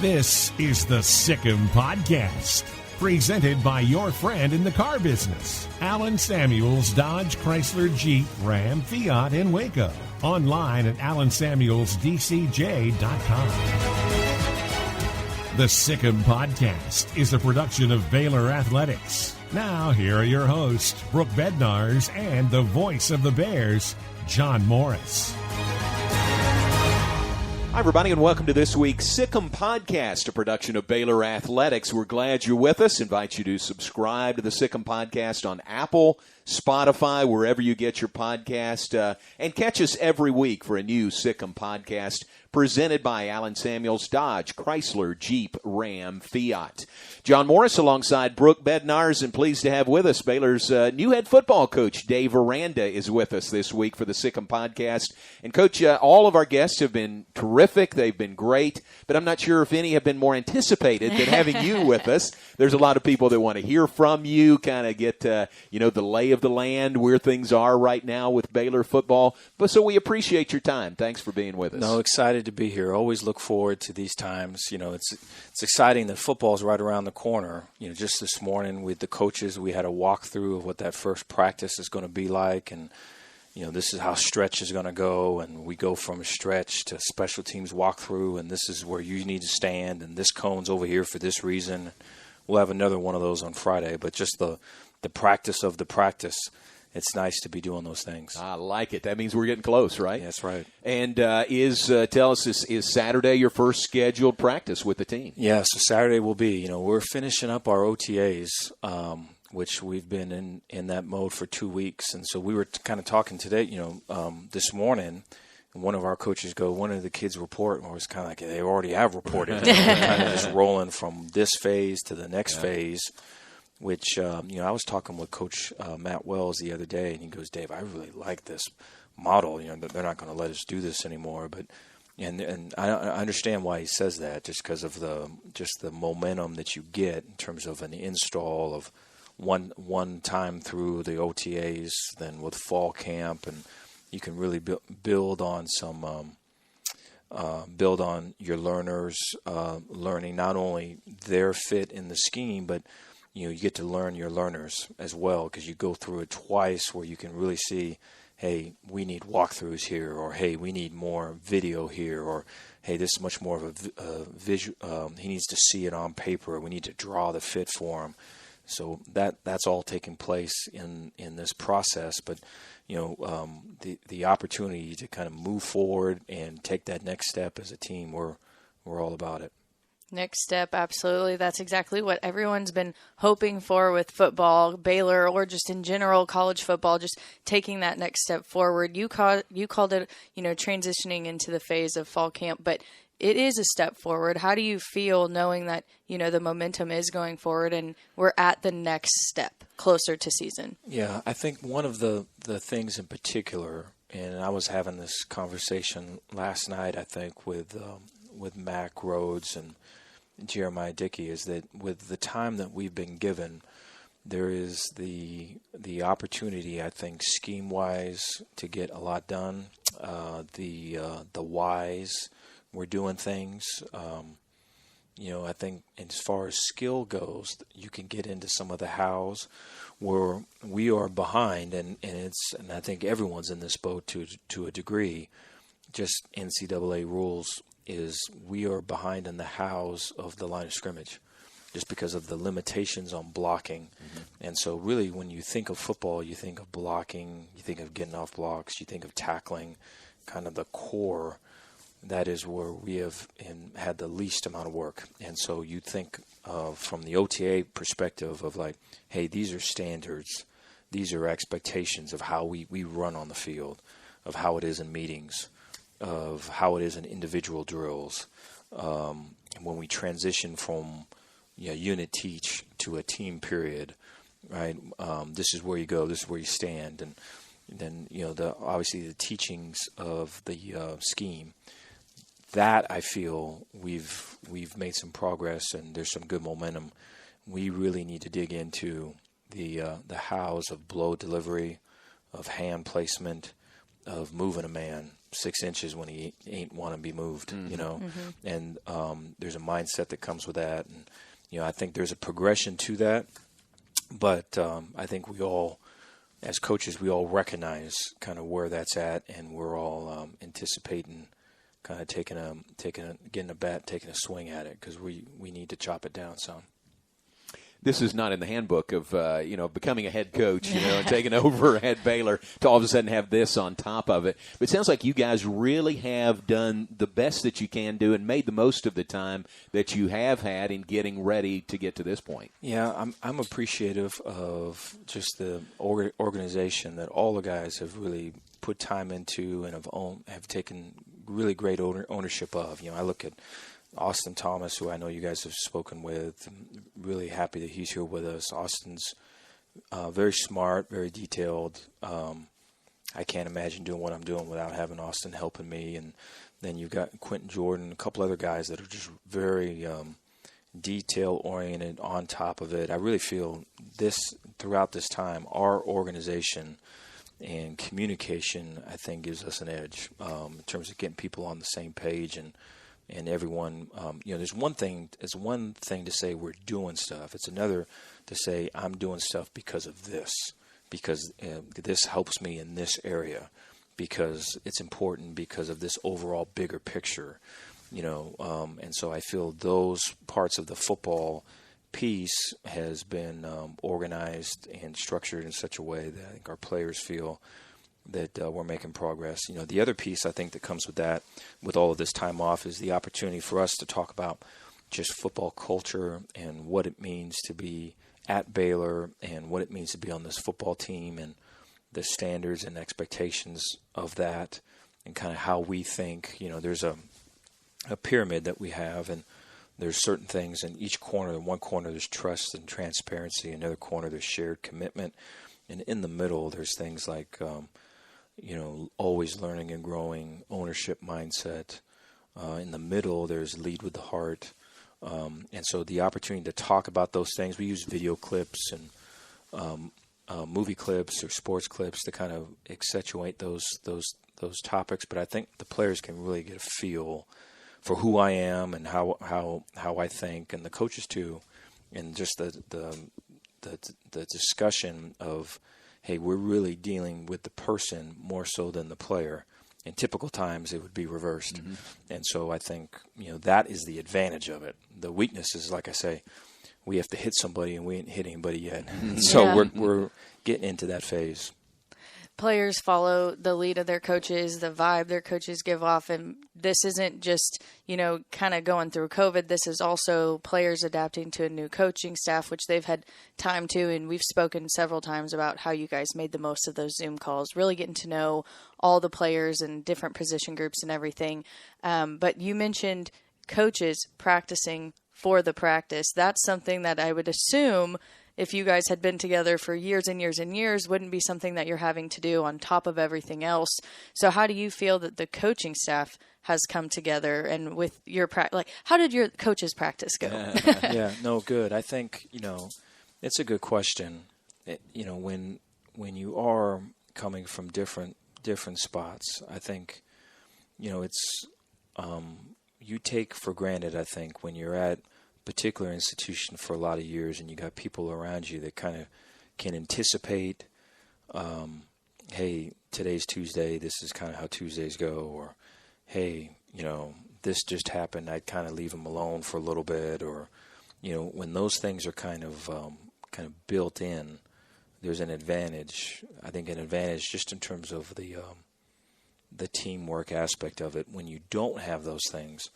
This is the Sick'em Podcast, presented by your friend in the car business, Alan Samuels Dodge Chrysler Jeep Ram Fiat in Waco. Online at alansamuelsdcj.com. The Sick'em Podcast is a production of Baylor Athletics. Now, here are your hosts, Brooke Bednarz and the voice of the Bears, John Morris. Hi, everybody, and welcome to this week's Sick'em Podcast, a production of Baylor Athletics. We're glad you're with us. Invite you to subscribe to the Sick'em Podcast on Apple, Spotify, wherever you get your podcast, and catch us every week for a new Sick'em Podcast presented by Alan Samuels Dodge Chrysler Jeep Ram Fiat. John Morris alongside Brooke Bednarz, and pleased to have with us Baylor's new head football coach, Dave Aranda, is with us this week for the Sick'em Podcast. And, Coach, all of our guests have been terrific. They've been great, but I'm not sure if any have been more anticipated than having you with us. There's a lot of people that want to hear from you, kind of get, the lay of the land, where things are right now with Baylor football. But so we appreciate your time. Thanks for being with us. No, excited to be here. Always look forward to these times. You know, it's exciting that football's right around the corner. You know, just this morning with the coaches, we had a walkthrough of what that first practice is going to be like, and this is how stretch is going to go, and we go from a stretch to special teams walkthrough, and this is where you need to stand, and this cone's over here for this reason. We'll have another one of those on Friday, but just the practice of the practice. It's nice to be doing those things. I like it. That means we're getting close, right? That's right. And tell us, is Saturday your first scheduled practice with the team? Yeah, so Saturday will be. We're finishing up our OTAs, which we've been in that mode for 2 weeks. And so we were kind of talking today, this morning, and one of our coaches one of the kids report, and I was kind of like, they already have reported. Kind of just rolling from this phase to the next phase. Which, I was talking with Coach Matt Wells the other day, and he goes, Dave, I really like this model. They're not going to let us do this anymore. But and I understand why he says that, just because of the momentum that you get in terms of an install of one time through the OTAs, then with fall camp, and you can really build on build on your learners learning not only their fit in the scheme, but you get to learn your learners as well, because you go through it twice where you can really see, hey, we need walkthroughs here, or hey, we need more video here, or hey, this is much more of a visual. He needs to see it on paper. We need to draw the fit for him. So that's all taking place in this process. But the opportunity to kind of move forward and take that next step as a team, we're all about it. Next step, absolutely. That's exactly what everyone's been hoping for with football, Baylor, or just in general college football, just taking that next step forward. You called it, transitioning into the phase of fall camp, but it is a step forward. How do you feel knowing that, the momentum is going forward and we're at the next step closer to season? Yeah, I think one of the things in particular, and I was having this conversation last night, I think, with Mac Rhodes and Jeremiah Dickey, is that with the time that we've been given, there is the opportunity, I think, scheme-wise, to get a lot done. The whys, we're doing things. I think as far as skill goes, you can get into some of the hows where we are behind, and I think everyone's in this boat to a degree. Just NCAA rules is we are behind in the hows of the line of scrimmage just because of the limitations on blocking. Mm-hmm. And so really when you think of football, you think of blocking, you think of getting off blocks, you think of tackling, kind of the core. That is where we have had the least amount of work. And so you think from the OTA perspective of like, hey, these are standards, these are expectations of how we run on the field, of how it is in meetings, of how it is in individual drills. When we transition from unit teach to a team period, right? This is where you go, this is where you stand, and then obviously the teachings of the scheme. That I feel we've made some progress, and there's some good momentum. We really need to dig into the hows of blow delivery, of hand placement, of moving a man 6 inches when he ain't want to be moved, you know, and there's a mindset that comes with that. And, you know, I think there's a progression to that, but I think we all, as coaches, we all recognize kind of where that's at, and we're all anticipating kind of getting a bat, taking a swing at it, because we need to chop it down some. This is not in the handbook of, becoming a head coach, and taking over at Baylor to all of a sudden have this on top of it. But it sounds like you guys really have done the best that you can do and made the most of the time that you have had in getting ready to get to this point. Yeah, I'm appreciative of just the organization that all the guys have really put time into and have taken really great ownership of. You know, I look at Austin Thomas, who I know you guys have spoken with. I'm really happy that he's here with us. Austin's very smart, very detailed. I can't imagine doing what I'm doing without having Austin helping me. And then you've got Quentin Jordan, a couple other guys that are just very detail-oriented on top of it. I really feel throughout this time, our organization and communication, I think, gives us an edge in terms of getting people on the same page and everyone, there's one thing to say we're doing stuff. It's another to say I'm doing stuff because of this, because this helps me in this area, because it's important, because of this overall bigger picture, and so I feel those parts of the football piece has been organized and structured in such a way that I think our players feel that we're making progress. The other piece I think that comes with that, with all of this time off, is the opportunity for us to talk about just football culture and what it means to be at Baylor and what it means to be on this football team and the standards and expectations of that and kind of how we think. There's a pyramid that we have, and there's certain things in each corner. In one corner there's trust and transparency. In another corner there's shared commitment. And in the middle there's things like always learning and growing, ownership mindset. In the middle, there's lead with the heart. And so the opportunity to talk about those things, we use video clips and movie clips or sports clips to kind of accentuate those topics. But I think the players can really get a feel for who I am and how I think, and the coaches too, and just the discussion of, hey, we're really dealing with the person more so than the player. In typical times, it would be reversed. Mm-hmm. And so I think, that is the advantage of it. The weakness is, like I say, we have to hit somebody and we ain't hit anybody yet. So we're getting into that phase. Players follow the lead of their coaches, the vibe their coaches give off. And this isn't just, kind of going through COVID. This is also players adapting to a new coaching staff, which they've had time to. And we've spoken several times about how you guys made the most of those Zoom calls, really getting to know all the players and different position groups and everything. But you mentioned coaches practicing for the practice. That's something that I would assume, if you guys had been together for years and years and years, wouldn't be something that you're having to do on top of everything else. So how do you feel that the coaching staff has come together, and with your how did your coaches' practice go? Yeah, no, good. I think, it's a good question. When you are coming from different spots, I think, it's you take for granted, I think, when you're at particular institution for a lot of years and you got people around you that kind of can anticipate, hey, today's Tuesday, this is kind of how Tuesdays go, or hey, this just happened, I'd kind of leave them alone for a little bit, or when those things are kind of built in, there's an advantage. I think an advantage just in terms of the teamwork aspect of it. When you don't have those things,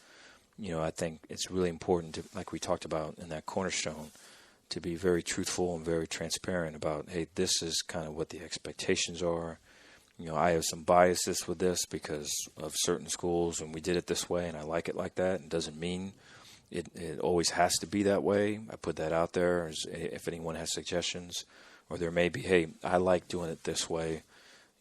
I think it's really important to, like we talked about in that cornerstone, to be very truthful and very transparent about, hey, this is kind of what the expectations are. I have some biases with this because of certain schools, and we did it this way, and I like it like that. It doesn't mean it always has to be that way. I put that out there if anyone has suggestions, or there may be, hey, I like doing it this way.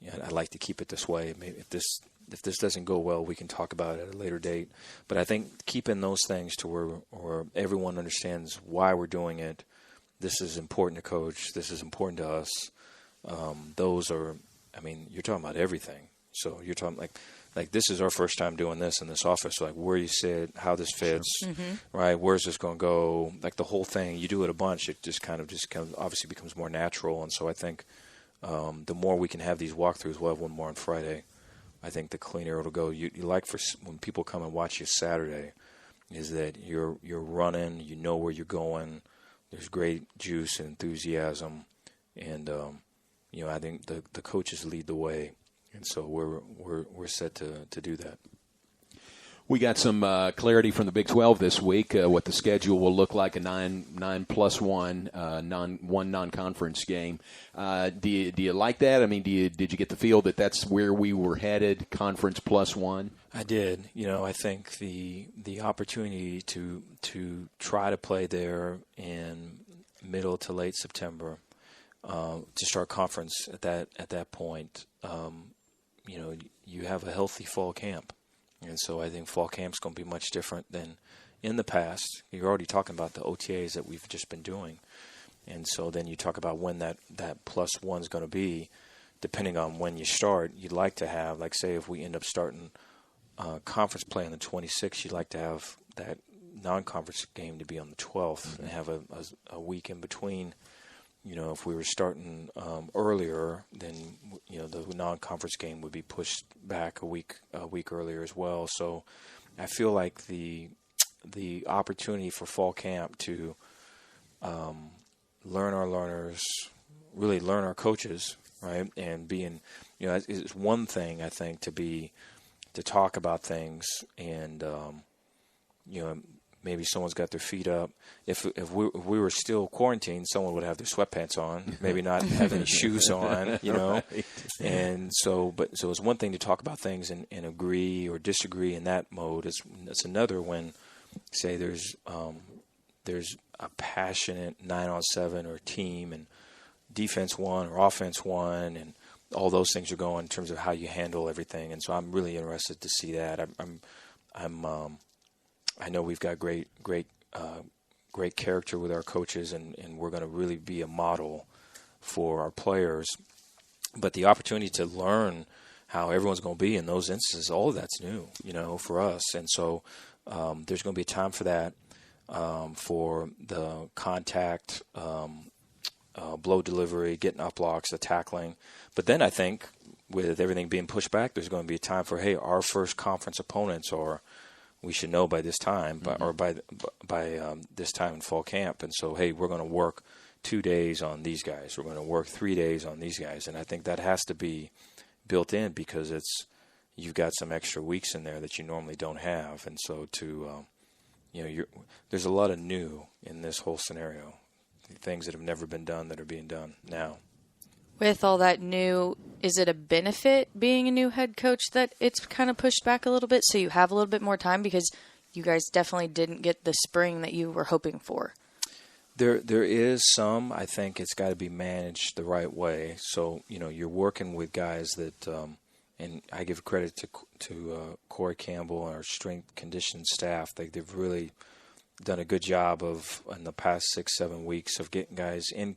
I'd like to keep it this way. Maybe if this doesn't go well, we can talk about it at a later date. But I think keeping those things to where everyone understands why we're doing it. This is important to coach. This is important to us. Those are, you're talking about everything. So you're talking like this is our first time doing this in this office. Like where you sit, how this fits, right? Where's this going to go? Like the whole thing. You do it a bunch, it just obviously becomes more natural. And so I think the more we can have these walkthroughs, we'll have one more on Friday. I think the cleaner it'll go. You like for when people come and watch you Saturday, is that you're running, you know where you're going. There's great juice and enthusiasm, and I think the coaches lead the way. And so we're set to do that. We got some clarity from the Big 12 this week, what the schedule will look like, a 9+1, one non-conference game. Do you like that? I mean, did you get the feel that that's where we were headed, conference +1? I did. I think the opportunity to try to play there in middle to late September, to start conference at that point, you have a healthy fall camp. And so I think fall camp's going to be much different than in the past. You're already talking about the OTAs that we've just been doing. And so then you talk about when that +1 is going to be, depending on when you start. You'd like to have, like, say, if we end up starting conference play on the 26th, you'd like to have that non-conference game to be on the 12th and have a week in between. If we were starting earlier, then the non-conference game would be pushed back a week earlier as well. So I feel like the opportunity for fall camp to learn our learners, really learn our coaches, right, and being it's one thing I think to talk about things and maybe someone's got their feet up. If we were still quarantined, someone would have their sweatpants on, maybe not have any shoes on, Right. And so it's one thing to talk about things and agree or disagree in that mode. It's another when, say, there's a passionate 9-on-7 or team and defense one or offense one, and all those things are going in terms of how you handle everything. And so I'm really interested to see that. I know we've got great character with our coaches, and we're going to really be a model for our players. But the opportunity to learn how everyone's going to be in those instances, all of that's new, for us. And so there's going to be a time for that, for the contact, blow delivery, getting up blocks, the tackling. But then I think with everything being pushed back, there's going to be a time for, hey, our first conference opponents are – we should know by this time, or by this time in fall camp. And so, hey, we're going to work 2 days on these guys. We're going to work 3 days on these guys. And I think that has to be built in because you've got some extra weeks in there that you normally don't have. And so there's a lot of new in this whole scenario, things that have never been done that are being done now. With all that new, is it a benefit being a new head coach that it's kind of pushed back a little bit so you have a little bit more time because you guys definitely didn't get the spring that you were hoping for? There is some. I think it's got to be managed the right way. So, you're working with guys that, and I give credit to Corey Campbell and our strength conditioning staff. They've really done a good job in the past 6-7 weeks of getting guys in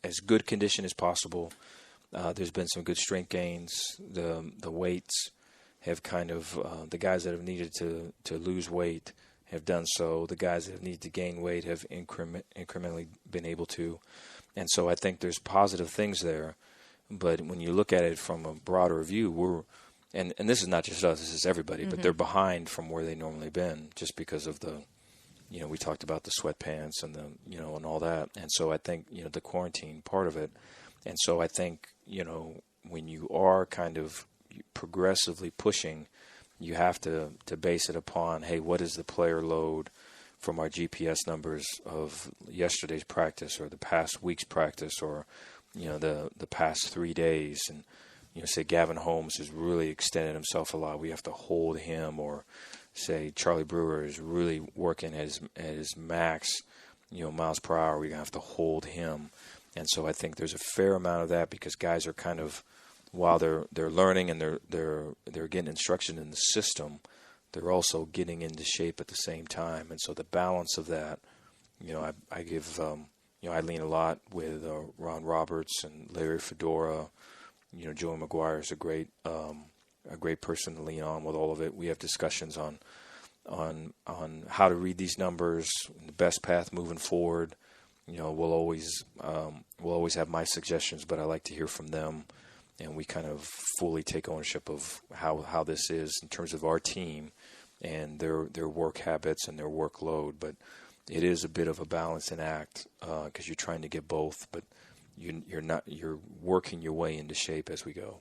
as good condition as possible. There's been some good strength gains. The weights have kind of the guys that have needed to lose weight have done so. The guys that have needed to gain weight have incrementally been able to. And so I think there's positive things there. But when you look at it from a broader view, and this is not just us, this is everybody, but they're behind from where they normally been just because of the we talked about the sweatpants and and all that. And so I think, the quarantine part of it. And so I think, when you are kind of progressively pushing, you have to base it upon, hey, what is the player load from our GPS numbers of yesterday's practice or the past week's practice or, the past 3 days. And, say Gavin Holmes has really extended himself a lot. We have to hold him, or say Charlie Brewer is really working at his max, miles per hour. We're going to have to hold him. And so I think there's a fair amount of that because guys are kind of, while they're learning and they're getting instruction in the system, they're also getting into shape at the same time. And so the balance of that, I give, I lean a lot with Ron Roberts and Larry Fedora. Joey McGuire is a great a great person to lean on with all of it. We have discussions on how to read these numbers, the best path moving forward. We'll always have my suggestions, but I like to hear from them, and we kind of fully take ownership of how this is in terms of our team and their work habits and their workload. But it is a bit of a balancing act because you're trying to get both, but you're working your way into shape as we go.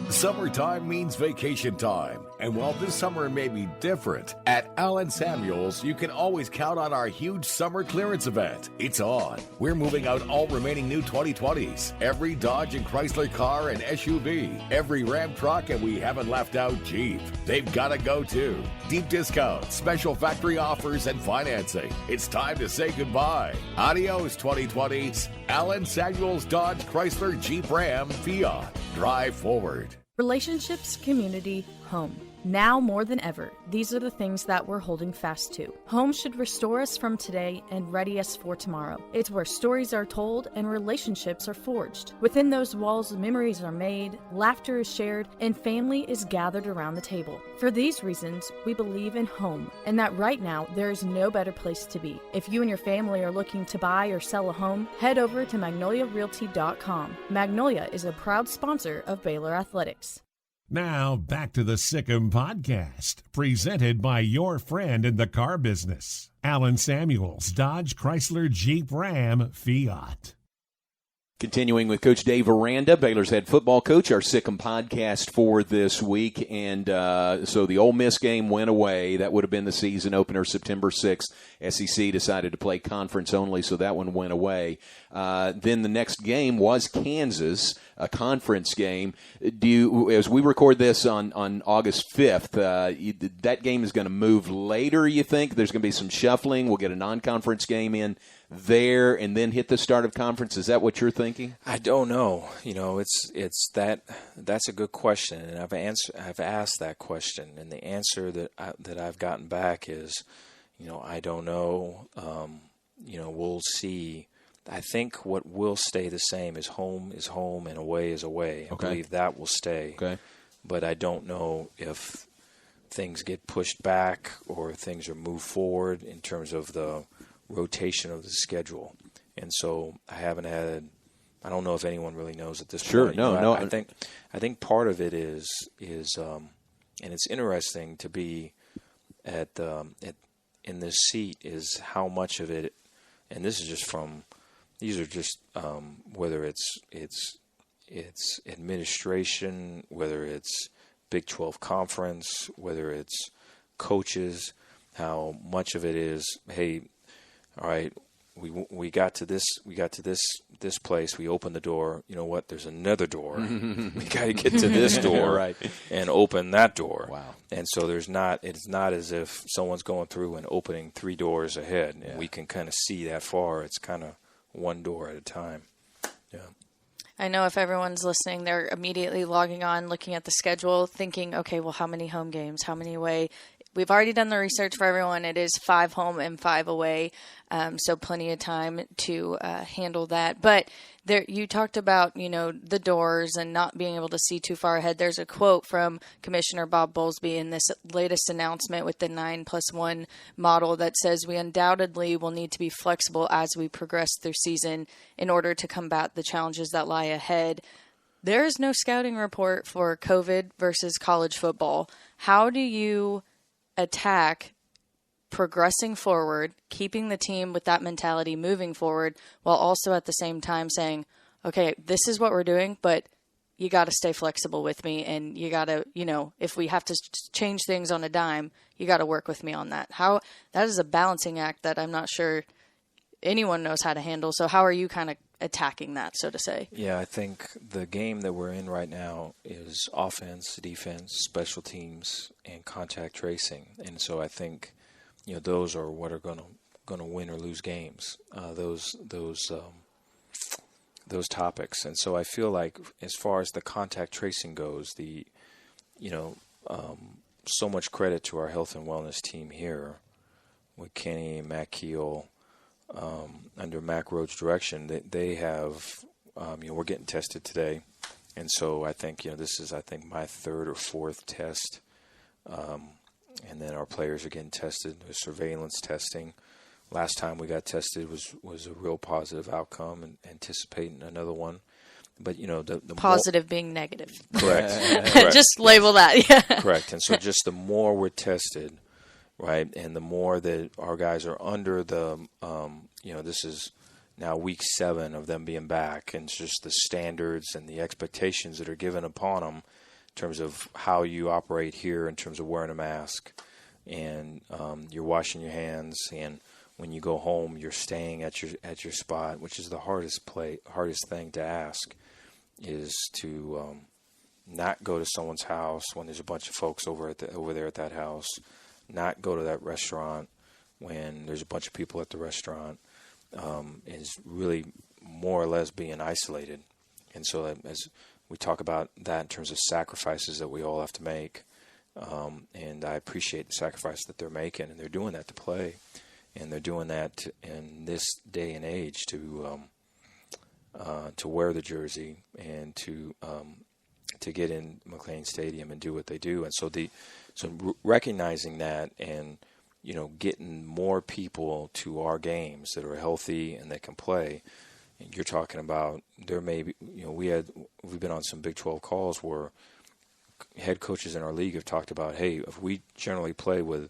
Summertime means vacation time, and while this summer may be different, at Allen Samuels, you can always count on our huge summer clearance event. It's on. We're moving out all remaining new 2020s, every Dodge and Chrysler car and SUV, every Ram truck, and we haven't left out Jeep. They've got to go too. Deep discounts, special factory offers, and financing. It's time to say goodbye. Adios 2020s. Allen Samuels Dodge, Chrysler, Jeep, Ram, Fiat. Drive forward. Relationships, community, home. Now more than ever, these are the things that we're holding fast to. Home should restore us from today and ready us for tomorrow. It's where stories are told and relationships are forged. Within those walls, memories are made, laughter is shared, and family is gathered around the table. For these reasons, we believe in home, and that right now, there is no better place to be. If you and your family are looking to buy or sell a home, head over to MagnoliaRealty.com. Magnolia is a proud sponsor of Baylor Athletics. Now, back to the Sikkim Podcast, presented by your friend in the car business, Allen Samuels, Dodge, Chrysler, Jeep, Ram, Fiat. Continuing with Coach Dave Aranda, Baylor's head football coach, our Sikkim Podcast for this week. And so the Ole Miss game went away. That would have been the season opener, September 6th. SEC decided to play conference only, so that one went away. Then the next game was Kansas, a conference game. As we record this on August 5th, that game is going to move later, you think? There's going to be some shuffling. We'll get a non-conference game in there and then hit the start of conference. Is that what you're thinking? I don't know. That's a good question, and I've asked that question, and the answer that I've gotten back is, I don't know. We'll see. I think what will stay the same is home and away is away. I believe that will stay. Okay. But I don't know if things get pushed back or things are moved forward in terms of the rotation of the schedule. And so I don't know if anyone really knows at this point. No. I think part of it is and it's interesting to be in this seat is how much of it, and this is just these are just whether it's administration, whether it's Big 12 conference, whether it's coaches, how much of it is, hey, all right, we got to this place. We opened the door. You know what? There's another door. We got to get to this door right, and open that door. Wow. And so it's not as if someone's going through and opening 3 doors ahead. Yeah. And we can kind of see that far. It's kind of one door at a time. Yeah. I know if everyone's listening, they're immediately logging on, looking at the schedule, thinking, okay, well, how many home games? How many away? We've already done the research for everyone. It is 5 home and 5 away, so plenty of time to handle that. But you talked about, the doors and not being able to see too far ahead. There's a quote from Commissioner Bob Bowlesby in this latest announcement with the 9+1 model that says we undoubtedly will need to be flexible as we progress through season in order to combat the challenges that lie ahead. There is no scouting report for COVID versus college football. How do you attack progressing forward, keeping the team with that mentality moving forward, while also at the same time saying, okay, this is what we're doing, but you got to stay flexible with me, and you got to, if we have to change things on a dime, you got to work with me on that. That is a balancing act that I'm not sure anyone knows how to handle. So how are you kind of attacking that, so to say? Yeah, I think the game that we're in right now is offense, defense, special teams, and contact tracing. And so I think, those are what are going to win or lose games. Those topics. And so I feel like as far as the contact tracing goes, so much credit to our health and wellness team here with Kenny and Matt Keel. Under Mac Road's direction, they have, we're getting tested today, And so I think, this is, my third or fourth test. And then our players are getting tested. There's surveillance testing. Last time we got tested was a real positive outcome, and anticipating another one. But, the positive being negative. Correct. Just label that. Yeah. Correct. And so just the more we're tested, right, and the more that our guys are under the, this is now week 7 of them being back, and it's just the standards and the expectations that are given upon them in terms of how you operate here in terms of wearing a mask, and you're washing your hands, and when you go home, you're staying at your spot, which is the hardest thing to ask, is to not go to someone's house when there's a bunch of folks over there at that house, not go to that restaurant when there's a bunch of people at the restaurant, is really more or less being isolated. And so as we talk about that in terms of sacrifices that we all have to make, and I appreciate the sacrifice that they're making, and they're doing that to play, and they're doing that in this day and age to wear the jersey and to get in McLean Stadium and do what they do. And so recognizing that, and getting more people to our games that are healthy and that can play. And you're talking about there may be, we've been on some Big 12 calls where head coaches in our league have talked about, hey, if we generally play with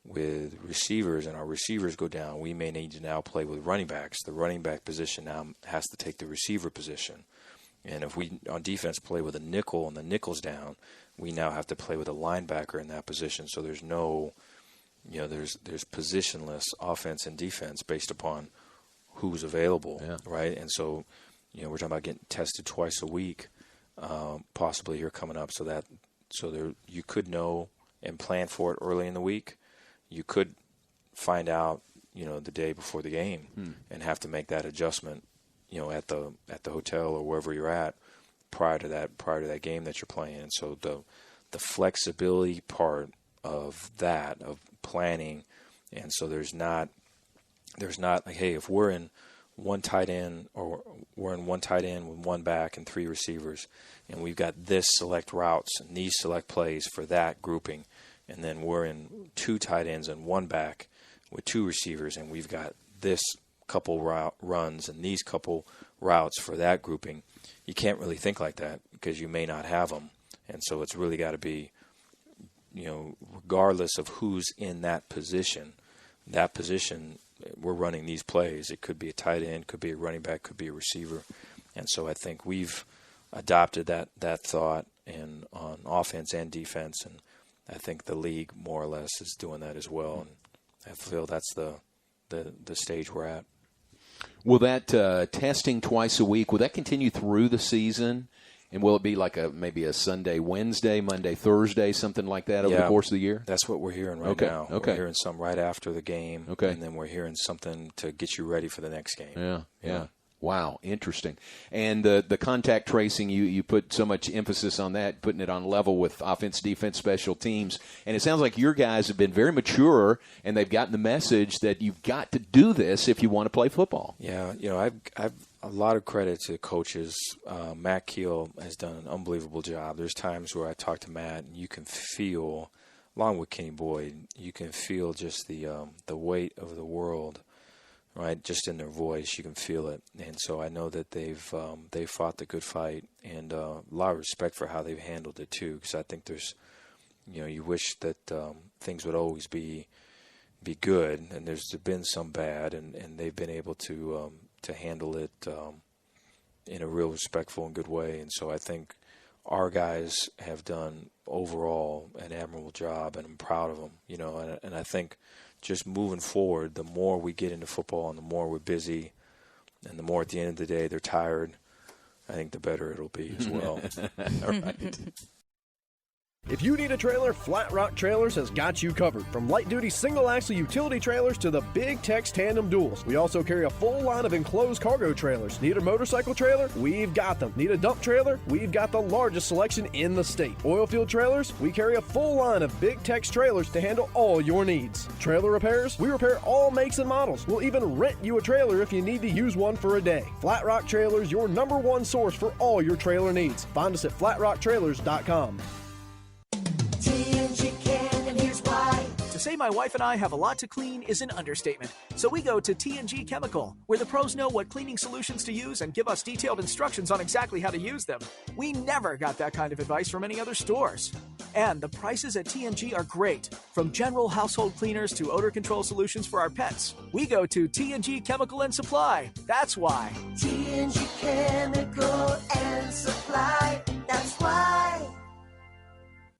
receivers and our receivers go down, we may need to now play with running backs. The running back position now has to take the receiver position. And if we on defense play with a nickel and the nickel's down, we now have to play with a linebacker in that position. So there's no, there's positionless offense and defense based upon who's available, right? And so, we're talking about getting tested twice a week, possibly here coming up. So you could know and plan for it early in the week. You could find out, the day before the game and have to make that adjustment, at the hotel or wherever you're at prior to that game that you're playing. And so the flexibility part of that, of planning, and so there's not like, hey, if we're in one tight end or we're in one tight end with one back and 3 receivers, and we've got this select routes and these select plays for that grouping, and then we're in 2 tight ends and 1 back with 2 receivers, and we've got this couple runs and these couple routes for that grouping. You can't really think like that because you may not have them. And so it's really got to be, regardless of who's in that position, we're running these plays. It could be a tight end, could be a running back, could be a receiver. And so I think we've adopted that thought on offense and defense, and I think the league more or less is doing that as well. And I feel that's the stage we're at. Will that testing twice a week, will that continue through the season? And will it be like maybe a Sunday, Wednesday, Monday, Thursday, something like that over the course of the year? That's what we're hearing right now. Okay. We're hearing some right after the game. Okay. And then we're hearing something to get you ready for the next game. Yeah. Wow, interesting. And the contact tracing, you put so much emphasis on that, putting it on level with offense, defense, special teams. And it sounds like your guys have been very mature, and they've gotten the message that you've got to do this if you want to play football. Yeah, I've a lot of credit to coaches. Matt Keel has done an unbelievable job. There's times where I talk to Matt, and you can feel, along with Kenny Boyd, you can feel just the weight of the world. Right, just in their voice, you can feel it, and so I know that they've fought the good fight, and a lot of respect for how they've handled it too. Because I think there's, you wish that things would always be good, and there's been some bad, and they've been able to handle it in a real respectful and good way. And so I think our guys have done overall an admirable job, and I'm proud of them. And I think. Just moving forward, the more we get into football and the more we're busy and the more at the end of the day they're tired, I think the better it'll be as well. All right. If you need a trailer, Flat Rock Trailers has got you covered. From light-duty single-axle utility trailers to the Big Tex tandem duals. We also carry a full line of enclosed cargo trailers. Need a motorcycle trailer? We've got them. Need a dump trailer? We've got the largest selection in the state. Oilfield trailers? We carry a full line of Big Tex trailers to handle all your needs. Trailer repairs? We repair all makes and models. We'll even rent you a trailer if you need to use one for a day. Flat Rock Trailers, your #1 source for all your trailer needs. Find us at flatrocktrailers.com. TNG can, and here's why. To say my wife and I have a lot to clean is an understatement. So we go to TNG Chemical, where the pros know what cleaning solutions to use and give us detailed instructions on exactly how to use them. We never got that kind of advice from any other stores. And the prices at TNG are great. From general household cleaners to odor control solutions for our pets. We go to TNG Chemical and Supply. That's why. TNG Chemical and Supply. That's why.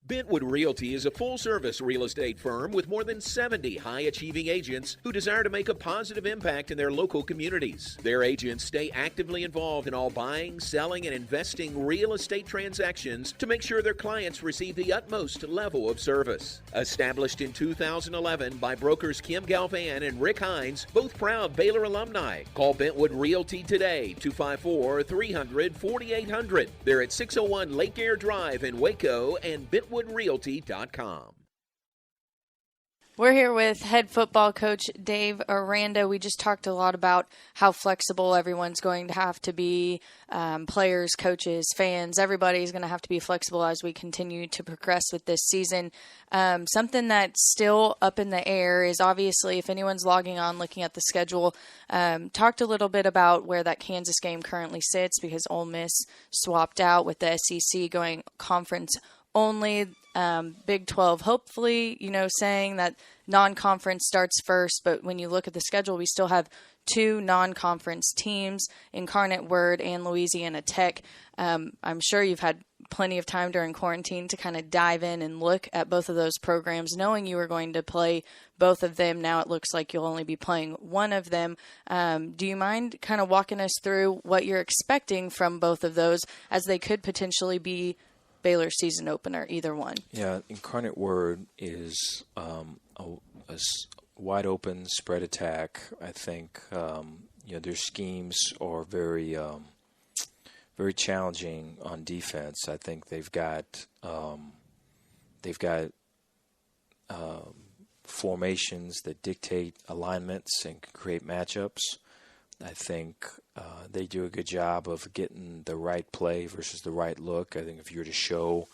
Bentwood Realty is a full-service real estate firm with more than 70 high-achieving agents who desire to make a positive impact in their local communities. Their agents stay actively involved in all buying, selling, and investing real estate transactions to make sure their clients receive the utmost level of service. Established in 2011 by brokers Kim Galvan and Rick Hines, both proud Baylor alumni. Call Bentwood Realty today, 254-300-4800. They're at 601 Lake Air Drive in Waco and BentwoodRealty.com. We're here with head football coach Dave Aranda. We just talked a lot about how flexible everyone's going to have to be. Players, coaches, fans, everybody's going to have to be flexible as we continue to progress with this season. Something that's still up in the air is obviously if anyone's logging on, looking at the schedule, talked a little bit about where that Kansas game currently sits because Ole Miss swapped out with the SEC going conference only. Big 12, hopefully, saying that non-conference starts first. But when you look at the schedule, we still have 2 non-conference teams, Incarnate Word and Louisiana Tech. I'm sure you've had plenty of time during quarantine to kind of dive in and look at both of those programs, knowing you were going to play both of them. Now it looks like you'll only be playing one of them. Do you mind kind of walking us through what you're expecting from both of those as they could potentially be Baylor season opener, either one? Yeah, Incarnate Word is a wide open spread attack. I think their schemes are very very challenging on defense. I think they've got formations that dictate alignments and can create matchups. I think they do a good job of getting the right play versus the right look. I think if you're to show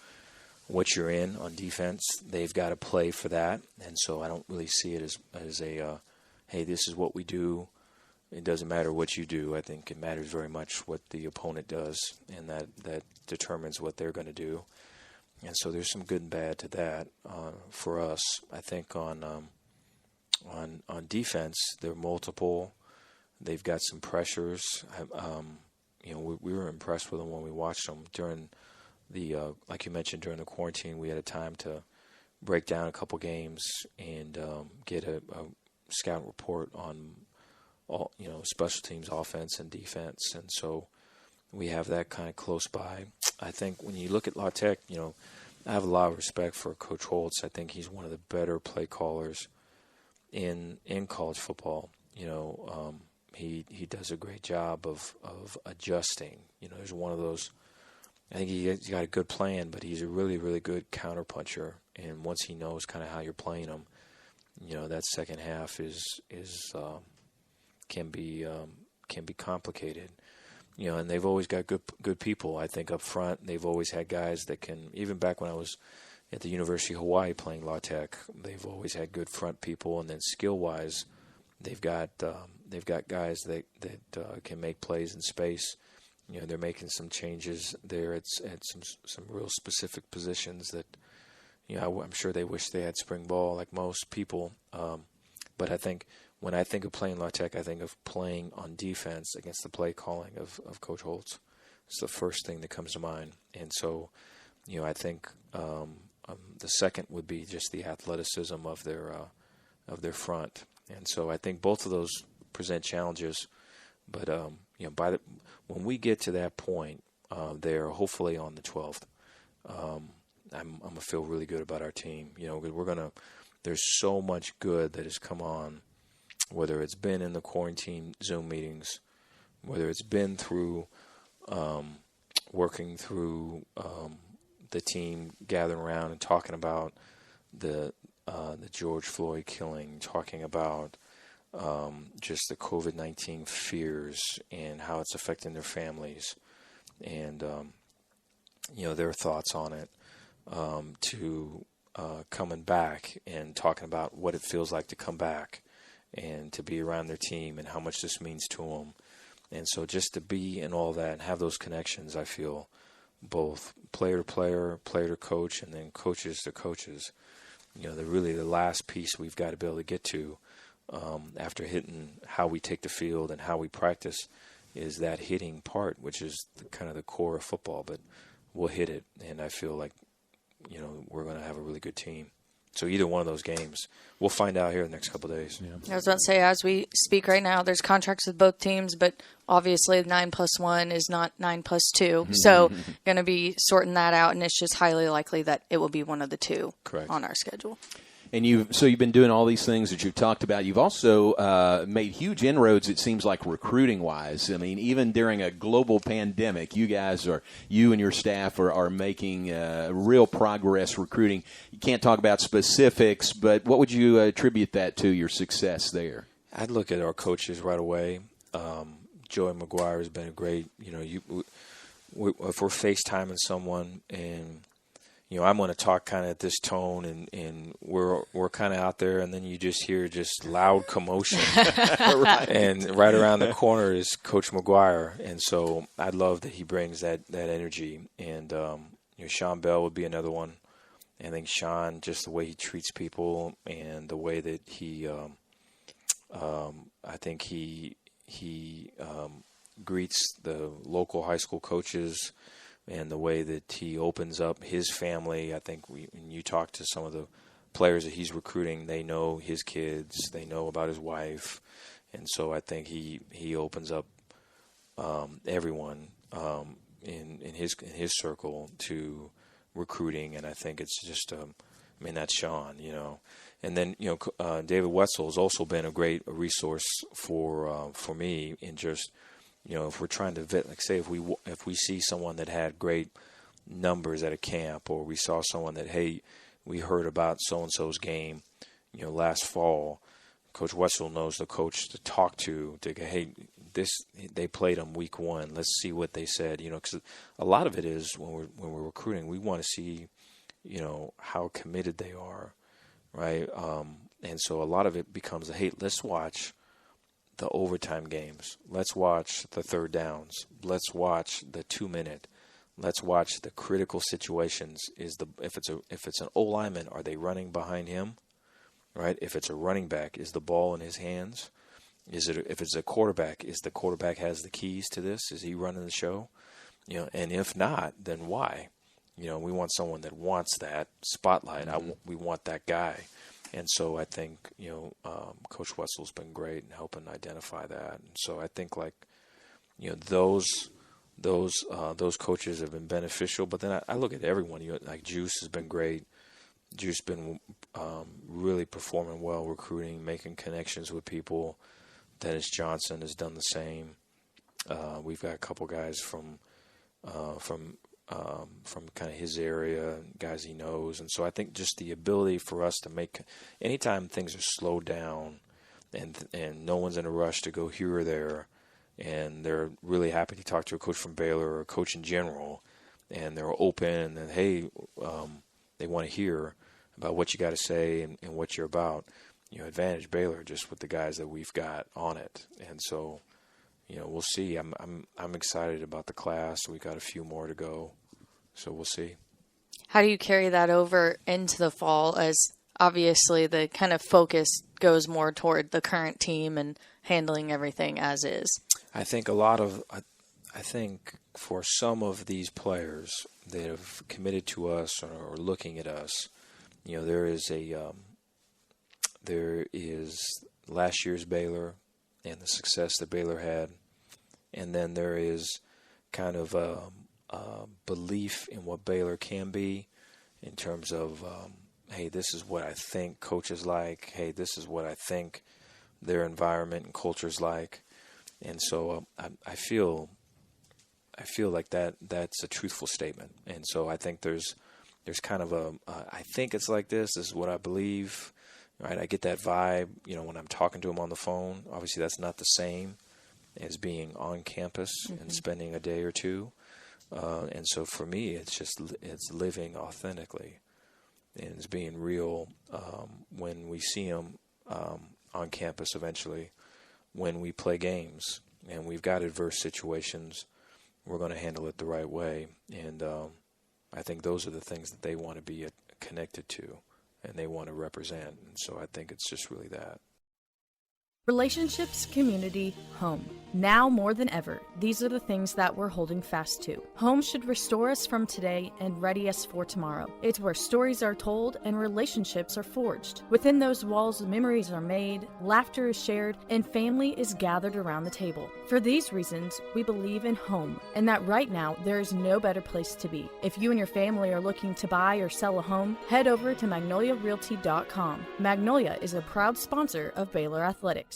what you're in on defense, they've got to play for that. And so I don't really see it as a, hey, this is what we do. It doesn't matter what you do. I think it matters very much what the opponent does, and that determines what they're going to do. And so there's some good and bad to that for us. I think on defense, there are multiple. They've got some pressures. We were impressed with them when we watched them during the, like you mentioned, during the quarantine. We had a time to break down a couple games and get a scout report on all, special teams, offense and defense, and so we have that kind of close by. I think when you look at La Tech, I have a lot of respect for Coach Holtz. I think he's one of the better play callers in college football. He does a great job of adjusting. There's one of those. I think he's got a good plan, but he's a really, really good counterpuncher. And once he knows kind of how you're playing him, that second half can be complicated. And they've always got good people. I think up front, they've always had guys that can. Even back when I was at the University of Hawaii playing La Tech, they've always had good front people, and then skill-wise, they've got guys that can make plays in space. They're making some changes there at some real specific positions that, I'm sure they wish they had spring ball like most people. But I think when I think of playing La Tech, I think of playing on defense against the play calling of Coach Holtz. It's the first thing that comes to mind. And so, I think the second would be just the athleticism of their front. And so I think both of those present challenges. But when we get to that point, they're hopefully on the 12th. I'm gonna feel really good about our team. You know, because there's so much good that has come on, whether it's been in the quarantine Zoom meetings, whether it's been through working through the team gathering around and talking about the George Floyd killing, talking about just the COVID-19 fears and how it's affecting their families, and their thoughts on it, to coming back and talking about what it feels like to come back and to be around their team and how much this means to them. And so just to be in all that and have those connections, I feel, both player to player, player to coach, and then coaches to coaches. You know, the last piece we've got to be able to get to after hitting how we take the field and how we practice is that hitting part, which is kind of the core of football. But we'll hit it, and I feel like, we're going to have a really good team. So either one of those games, we'll find out here in the next couple of days. Yeah. I was about to say, as we speak right now, there's contracts with both teams, but obviously 9+1 is not 9+2. So going to be sorting that out, and it's just highly likely that it will be one of the two. Correct. On our schedule. And you've been doing all these things that you've talked about. You've also made huge inroads, it seems like, recruiting-wise. I mean, even during a global pandemic, you and your staff are making real progress recruiting. You can't talk about specifics, but what would you attribute that to, your success there? I'd look at our coaches right away. Joey McGuire has been a great, if we're FaceTiming someone and I'm going to talk kind of at this tone, and we're kind of out there, and then you just hear just loud commotion. Right. And right around the corner is Coach McGuire, and so I love that he brings that energy. And Sean Bell would be another one. I think Sean, just the way he treats people and the way that he, I think he greets the local high school coaches. And the way that he opens up his family, I think when you talk to some of the players that he's recruiting, they know his kids, they know about his wife, and so I think he opens up everyone in his circle to recruiting, and I think it's just that's Sean, and then David Wetzel has also been a great resource for me in just. If we're trying to vet, like say if we see someone that had great numbers at a camp, or we saw someone that, hey, we heard about so-and-so's game, last fall, Coach Wetzel knows the coach to talk to go, hey, they played them week 1. Let's see what they said, because a lot of it is when we're recruiting, we want to see, how committed they are, right? And so a lot of it becomes, hey, let's watch the overtime games. Let's watch the third downs. Let's watch the 2-minute. Let's watch the critical situations. If it's an O lineman, are they running behind him? Right? If it's a running back, is the ball in his hands? If it's a quarterback, is the quarterback has the keys to this? Is he running the show? And if not, then why? We want someone that wants that spotlight. We want that guy. And so I think, Coach Wetzel's been great in helping identify that. And so I think those coaches have been beneficial. But then I look at everyone. Like Juice has been great. Juice been really performing well, recruiting, making connections with people. Dennis Johnson has done the same. We've got a couple guys from kind of his area, guys he knows. And so I think just the ability for us to make, anytime things are slowed down and no one's in a rush to go here or there, and they're really happy to talk to a coach from Baylor or a coach in general, and they're open and hey, they want to hear about what you got to say and what you're about. Advantage Baylor just with the guys that we've got on it. And so, we'll see. I'm excited about the class. We've got a few more to go, so we'll see. How do you carry that over into the fall, as obviously the kind of focus goes more toward the current team and handling everything as is? I think I think for some of these players that have committed to us or looking at us, there is last year's Baylor and the success that Baylor had. And then there is kind of a belief in what Baylor can be, in terms of, hey, this is what I think coach is like. Hey, this is what I think their environment and culture is like. And so I feel like that's a truthful statement. And so I think there's kind of I think it's like this is what I believe, right? I get that vibe, when I'm talking to them on the phone. Obviously that's not the same as being on campus and spending a day or two. And so for me, it's living authentically and it's being real when we see them on campus eventually, when we play games and we've got adverse situations, we're going to handle it the right way. And I think those are the things that they want to be connected to and they want to represent. And so I think it's just really that. Relationships, community, home. Now more than ever, these are the things that we're holding fast to. Home should restore us from today and ready us for tomorrow. It's where stories are told and relationships are forged. Within those walls, memories are made, laughter is shared, and family is gathered around the table. For these reasons, we believe in home, and that right now, there is no better place to be. If you and your family are looking to buy or sell a home, head over to MagnoliaRealty.com. Magnolia is a proud sponsor of Baylor Athletics.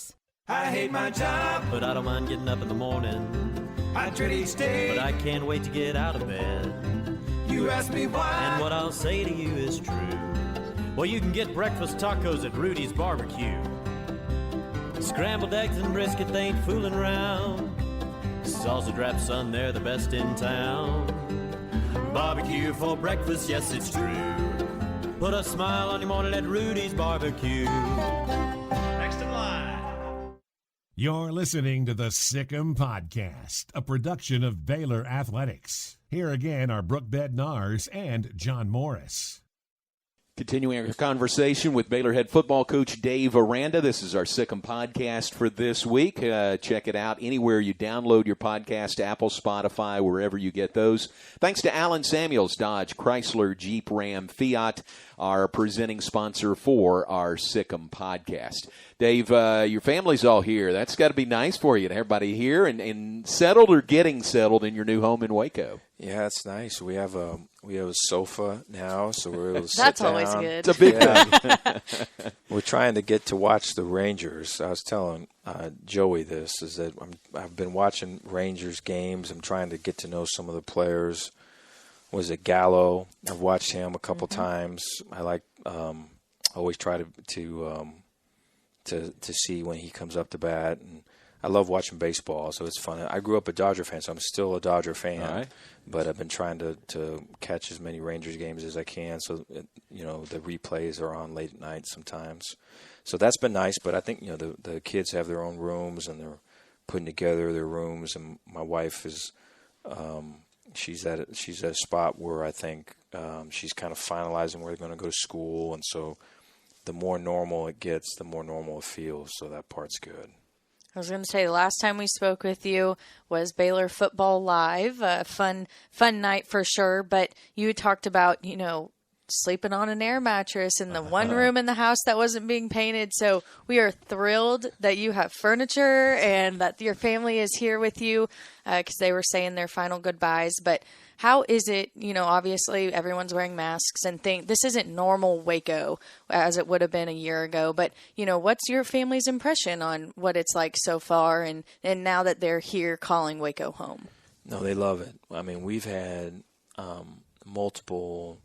I hate my job, but I don't mind getting up in the morning. I dread each day, but I can't wait to get out of bed. You ask me why, and what I'll say to you is true. Well, you can get breakfast tacos at Rudy's Barbecue. Scrambled eggs and brisket, they ain't fooling around. Sausage wrap, son, they're the best in town. Barbecue for breakfast, yes, it's true. Put a smile on your morning at Rudy's Barbecue. Next in line. You're listening to the Sick'em Podcast, a production of Baylor Athletics. Here again are Brooke Bednarz and John Morris. Continuing our conversation with Baylor head football coach Dave Aranda. This is our Sick'em Podcast for this week. Check it out anywhere you download your podcast, Apple, Spotify, wherever you get those. Thanks to Allen Samuels, Dodge, Chrysler, Jeep, Ram, Fiat, our presenting sponsor for our Sick'em Podcast. Dave, your family's all here. That's got to be nice for you to have everybody here and settled or getting settled in your new home in Waco. Yeah, it's nice. We have a sofa now, so we're able to sit That's down. always good. It's a big thing. We're trying to get to watch the Rangers. I was telling Joey this, is that I've been watching Rangers games. I'm trying to get to know some of the players. Was it Gallo? I've watched him a couple times. I like always try to see when he comes up to bat, and I love watching baseball, so it's fun. I grew up a Dodger fan, so I'm still a Dodger fan. All right. But I've been trying to catch as many Rangers games as I can, so the replays are on late at night sometimes. So that's been nice. But I think the kids have their own rooms and they're putting together their rooms, and my wife is she's at a spot where I think she's kind of finalizing where they're going to go to school, and so the more normal it gets, the more normal it feels. So that part's good. I was going to say, the last time we spoke with you was Baylor Football Live, a fun night for sure. But you talked about, sleeping on an air mattress in the one room in the house that wasn't being painted. So we are thrilled that you have furniture and that your family is here with you because they were saying their final goodbyes. But how is it, obviously everyone's wearing masks and this isn't normal Waco as it would have been a year ago. But, what's your family's impression on what it's like so far and now that they're here calling Waco home? No, they love it. I mean, we've had multiple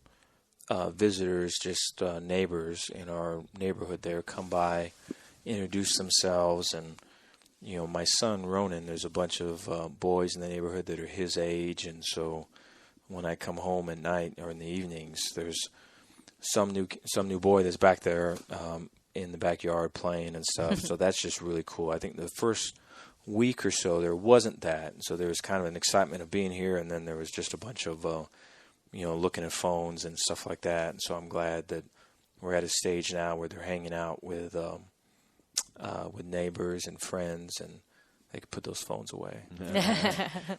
visitors, just neighbors in our neighborhood there, come by, introduce themselves. And, my son, Ronan, there's a bunch of boys in the neighborhood that are his age. And so when I come home at night or in the evenings, there's some new boy that's back there in the backyard playing and stuff. So that's just really cool. I think the first week or so there wasn't that. So there was kind of an excitement of being here, and then there was just a bunch of looking at phones and stuff like that. And so I'm glad that we're at a stage now where they're hanging out with neighbors and friends, and they could put those phones away.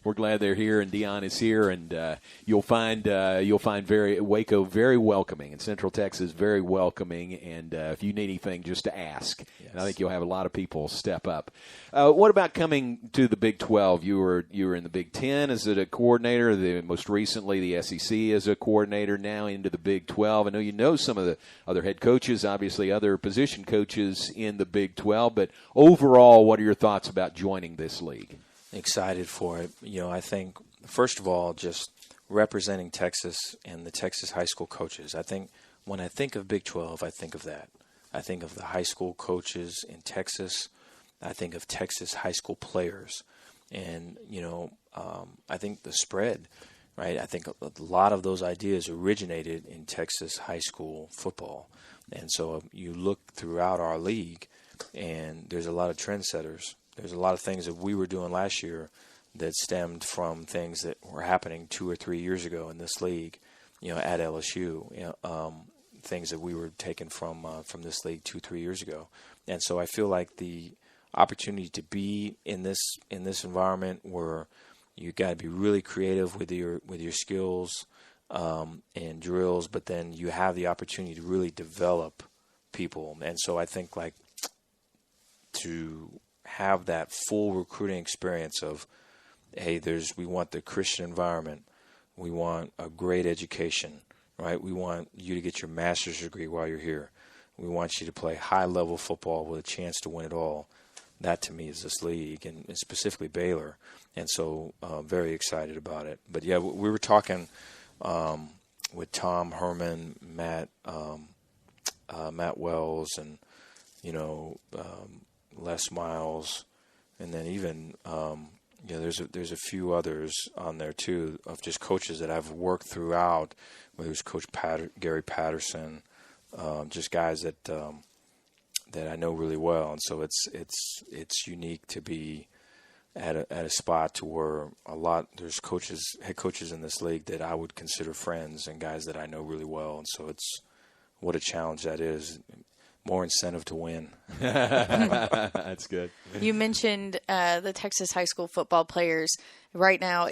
We're glad they're here, and Dion is here, and you'll find Waco very welcoming, and Central Texas very welcoming. And if you need anything, just to ask. Yes. And I think you'll have a lot of people step up. What about coming to the Big 12? You were in the Big 10 as a coordinator. Most recently, the SEC as a coordinator. Now into the Big 12. I know you know some of the other head coaches, obviously other position coaches in the Big 12. But overall, what are your thoughts about joining this league? Excited for it. I think, first of all, just representing Texas and the Texas high school coaches. I think when I think of Big 12, I think of that. I think of the high school coaches in Texas. I think of Texas high school players. And, I think the spread, right? I think a lot of those ideas originated in Texas high school football. And so you look throughout our league, and there's a lot of trendsetters. There's a lot of things that we were doing last year that stemmed from things that were happening 2 or 3 years ago in this league, at LSU. Things that we were taking from this league 2-3 years ago. And so I feel like the opportunity to be in this environment where you got to be really creative with your skills and drills, but then you have the opportunity to really develop people. And so I think like to have that full recruiting experience of, hey, we want the Christian environment. We want a great education, right? We want you to get your master's degree while you're here. We want you to play high-level football with a chance to win it all. That, to me, is this league, and specifically Baylor. And so very excited about it. But, yeah, we were talking with Tom Herman, Matt Wells, and, Les Miles, and then even there's a few others on there too of just coaches that I've worked throughout, whether it's Coach Gary Patterson, just guys that I know really well, and so it's unique to be at a spot to where there's head coaches in this league that I would consider friends and guys that I know really well, and so it's what a challenge that is. More incentive to win. That's good. You mentioned the Texas high school football players. Right now,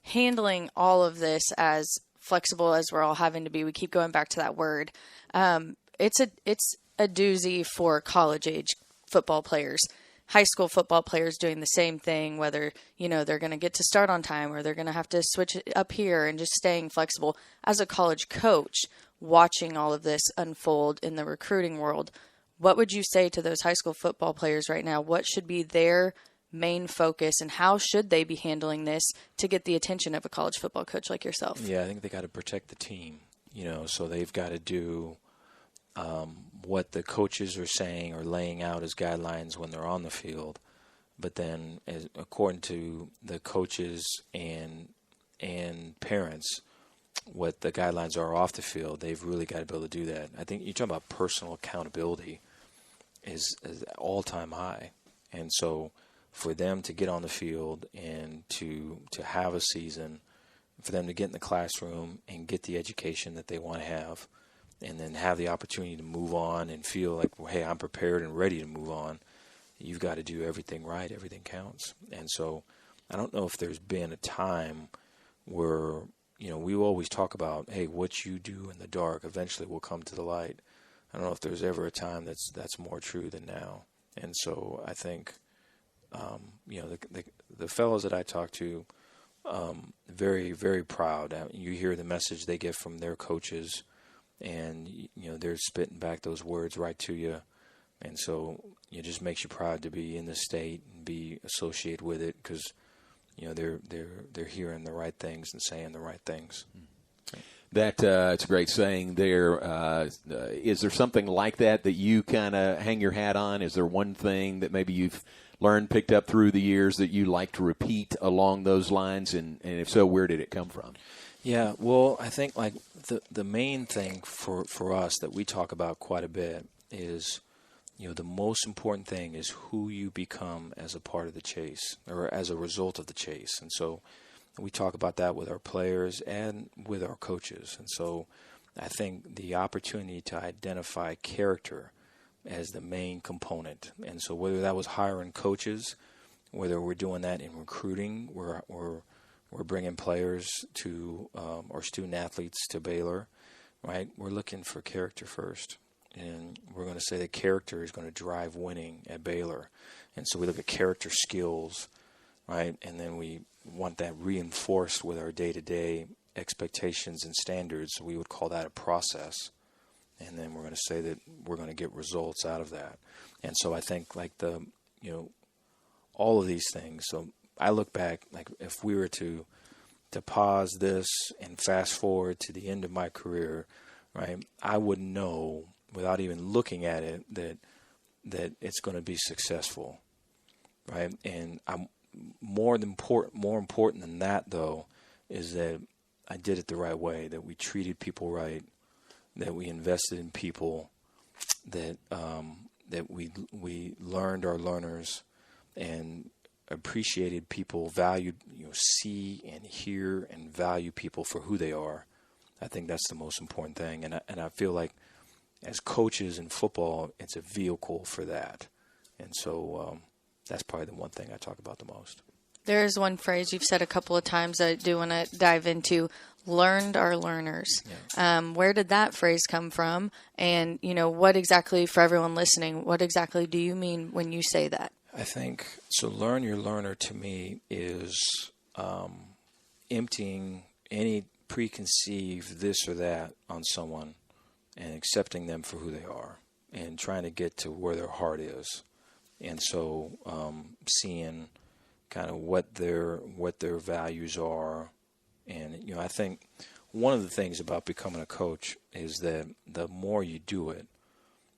handling all of this as flexible as we're all having to be, we keep going back to that word. It's a doozy for college-age football players. High school football players doing the same thing, whether, they're going to get to start on time or they're going to have to switch it up here and just staying flexible. As a college coach, watching all of this unfold in the recruiting world, what would you say to those high school football players right now? What should be their main focus, and how should they be handling this to get the attention of a college football coach like yourself? Yeah, I think they got to protect the team, so they've got to do what the coaches are saying or laying out as guidelines when they're on the field. But then, according to the coaches and parents, what the guidelines are off the field, they've really got to be able to do that. I think you're talking about personal accountability is all-time high. And so for them to get on the field and to have a season, for them to get in the classroom and get the education that they want to have, and then have the opportunity to move on and feel like, well, hey, I'm prepared and ready to move on, you've got to do everything right. Everything counts. And so I don't know if there's been a time where we always talk about, hey, what you do in the dark eventually will come to the light. I don't know if there's ever a time that's more true than now. And so I think, the fellows that I talk to, very, very proud. You hear the message they get from their coaches, and, they're spitting back those words right to you. And so it just makes you proud to be in the state and be associated with it, because they're hearing the right things and saying the right things. That it's a great saying there. Is there something like that you kind of hang your hat on? Is there one thing that maybe you've learned, picked up through the years that you like to repeat along those lines? And if so, where did it come from? Yeah, well, I think like the main thing for us that we talk about quite a bit is, the most important thing is who you become as a part of the chase or as a result of the chase. And so we talk about that with our players and with our coaches. And so I think the opportunity to identify character as the main component. And so whether that was hiring coaches whether we're doing that in recruiting, we're bringing players to or student athletes to Baylor, right? We're looking for character first, and we're going to say that character is going to drive winning at Baylor, and so we look at character skills, right? And then we want that reinforced with our day-to-day expectations and standards. So we would call that a process, and then we're going to say that we're going to get results out of that. And so I think like all of these things. So I look back, like if we were to pause this and fast forward to the end of my career, right, I would know without even looking at it that it's going to be successful, right? And more important than that, though, is that I did it the right way, that we treated people right, that we invested in people, that we learned our learners and appreciated people, valued, see and hear and value people for who they are. I think that's the most important thing. And I feel like as coaches in football, it's a vehicle for that. And so that's probably the one thing I talk about the most. There is one phrase you've said a couple of times that I do want to dive into, learned our learners. Yeah. Where did that phrase come from? And, what exactly, for everyone listening, what exactly do you mean when you say that? I think, so learn your learner to me is emptying any preconceived this or that on someone and accepting them for who they are and trying to get to where their heart is. And so seeing kind of what their values are. And, I think one of the things about becoming a coach is that the more you do it,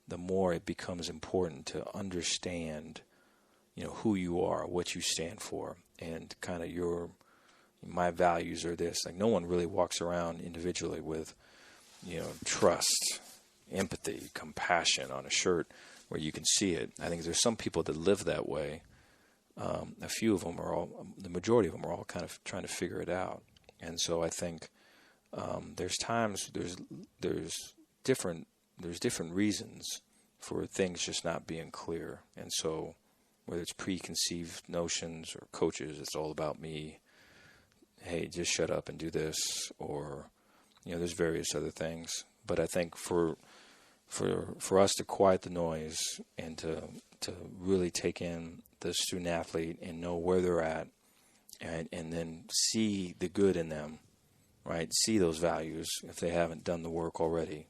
the more it becomes important to understand, who you are, what you stand for, and kind of my values are this. Like no one really walks around individually with, trust, empathy, compassion on a shirt where you can see it. I think there's some people that live that way. A few of them the majority of them are all kind of trying to figure it out. And so I think there's times there's different reasons for things just not being clear. And so whether it's preconceived notions or coaches, it's all about me. Hey, just shut up and do this, or there's various other things. But I think for us to quiet the noise and to really take in the student athlete and know where they're at, and then see the good in them, right? See those values if they haven't done the work already.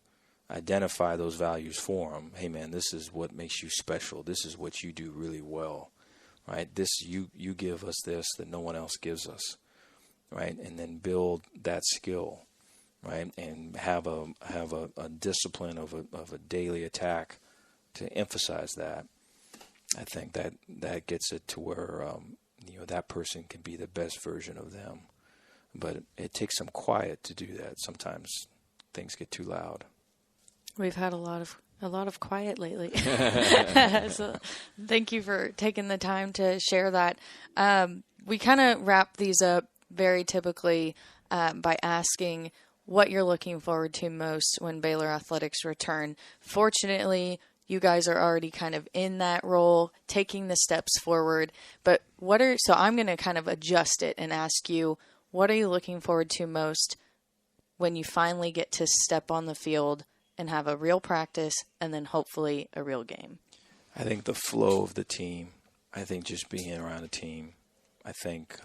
Identify those values for them. Hey, man, this is what makes you special. This is what you do really well, right? You give us this that no one else gives us, right? And then build that skill, right? And have a discipline of a daily attack to emphasize that. I think that gets it to where that person can be the best version of them. But it takes some quiet to do that. Sometimes things get too loud. We've had a lot of quiet lately. So thank you for taking the time to share that. We kind of wrap these up very typically by asking what you're looking forward to most when Baylor athletics return. Fortunately, you guys are already kind of in that role, taking the steps forward. But so I'm going to kind of adjust it and ask you, what are you looking forward to most when you finally get to step on the field and have a real practice and then hopefully a real game? I think the flow of the team. I think just being around a team. I think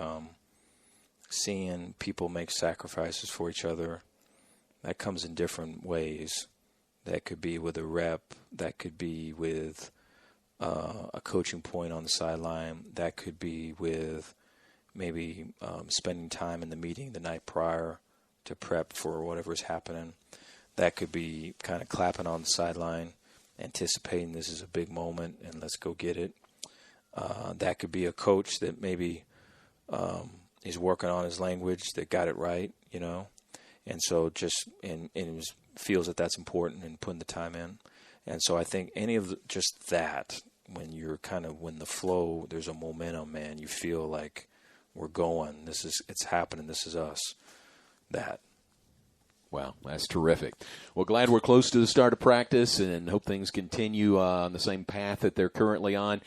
seeing people make sacrifices for each other. That comes in different ways. That could be with a rep. That could be with a coaching point on the sideline. That could be with maybe spending time in the meeting the night prior to prep for whatever's happening. That could be kind of clapping on the sideline, anticipating this is a big moment and let's go get it. That could be a coach that maybe is working on his language that got it right, and so just and feels that that's important and putting the time in. And so I think any of just that, when the flow, there's a momentum, man, you feel like we're going, it's happening, this is us, that. Wow, that's terrific. Well, glad we're close to the start of practice and hope things continue on the same path that they're currently on.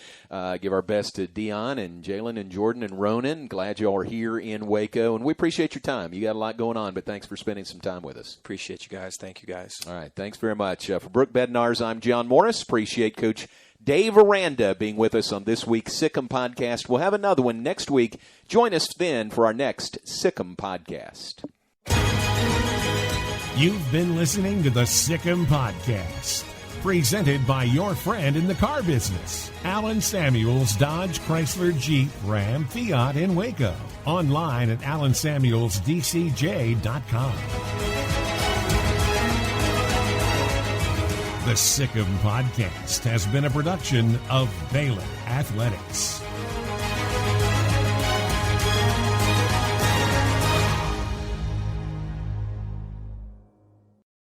Give our best to Dion and Jalen and Jordan and Ronan. Glad you all are here in Waco, and we appreciate your time. You got a lot going on, but thanks for spending some time with us. Appreciate you guys. Thank you, guys. All right, thanks very much. For Brooke, Bednarz, I'm John Morris. Appreciate Coach Dave Aranda being with us on this week's Sick'em Podcast. We'll have another one next week. Join us then for our next Sick'em Podcast. You've been listening to the Sick'em Podcast, presented by your friend in the car business, Alan Samuels Dodge Chrysler Jeep Ram Fiat in Waco. Online at alansamuelsdcj.com. The Sick'em Podcast has been a production of Baylor Athletics.